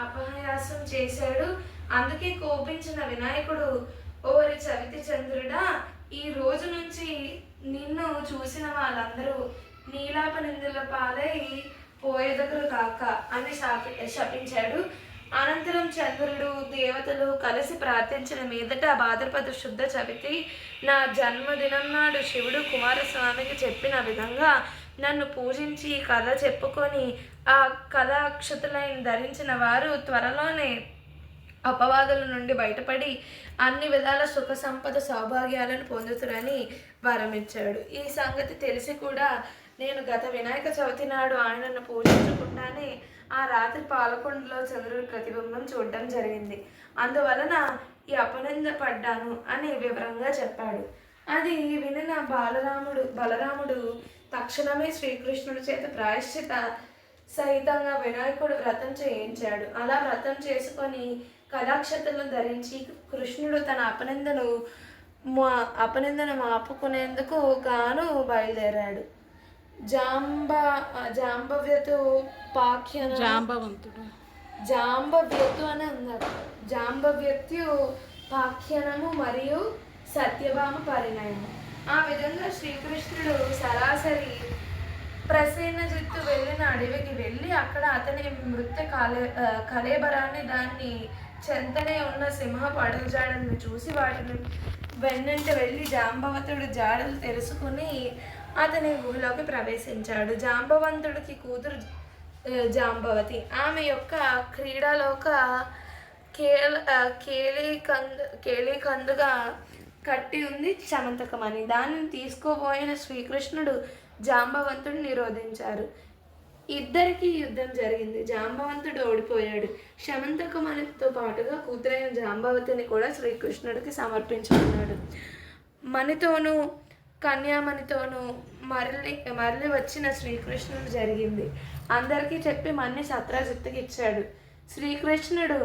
అపహాస్యం చేశాడు. అందుకే కోపించిన వినాయకుడు, ఓరి చవితి చంద్రుడా, ఈ రోజు నుంచి నిన్ను చూసిన వాళ్ళందరూ నీలాప నిందుల పాలై పోయేదగురు కాక అని శపించాడు. అనంతరం చంద్రుడు దేవతలు కలిసి ప్రార్థించిన మీదట భాద్రపద శుద్ధ చవితి నా జన్మదినం నాడు శివుడు కుమారస్వామికి చెప్పిన విధంగా నన్ను పూజించి కథ చెప్పుకొని ఆ కథ అక్షతులైన ధరించిన వారు త్వరలోనే అపవాదుల నుండి బయటపడి అన్ని విధాల సుఖ సంపద సౌభాగ్యాలను పొందుతురని వరమిచ్చాడు. ఈ సంగతి తెలిసి కూడా నేను గత వినాయక చవితి నాడు ఆయనను పూజించకుండానే ఆ రాత్రి పాలకొండలో చంద్రుడి ప్రతిబింబం చూడడం జరిగింది. అందువలన ఈ అపనింద పడ్డాను అని వివరంగా చెప్పాడు. అది వినిన బలరాముడు తక్షణమే శ్రీకృష్ణుడి చేత ప్రాయశ్చిత సహితంగా వినాయకుడు వ్రతం చేయించాడు. అలా వ్రతం చేసుకొని కళాక్షతలను ధరించి కృష్ణుడు తన అపనిందను మాపుకునేందుకు గాను బయలుదేరాడు. జాంబవ్యతు అని అన్నారు. జాంబవ్యత్యు పాఖ్యానము మరియు సత్యభామ పరిణయము. ఆ విధంగా శ్రీకృష్ణుడు సరాసరి ప్రసేనజిత్తు వెళ్ళిన అడవికి వెళ్ళి అక్కడ అతని మృత్య కళేబరాన్ని దాన్ని చెంతనే ఉన్న సింహపు అడుగు జాడలను చూసి వాటిని వెన్నంటి వెళ్ళి జాంబవతుడు జాడలు తెలుసుకుని అతని గుహలోకి ప్రవేశించాడు. జాంబవంతుడికి కూతురు జాంబవతి. ఆమె యొక్క క్రీడాలోక కేళీకందుగా కట్టి ఉంది శమంతకమని. దానిని తీసుకోబోయిన శ్రీకృష్ణుడు జాంబవంతుడు నిరోధించారు. ఇద్దరికి యుద్ధం జరిగింది. జాంబవంతుడు ఓడిపోయాడు. శమంతకమణితో పాటుగా కూతురైన జాంబవతిని కూడా శ్రీకృష్ణుడికి సమర్పించుకున్నాడు. మణితోనూ కన్యామణితోనూ మరలి వచ్చిన శ్రీకృష్ణుడు జరిగింది అందరికీ చెప్పి మన్ని సత్రాజిత్తుకి ఇచ్చాడు. శ్రీకృష్ణుడు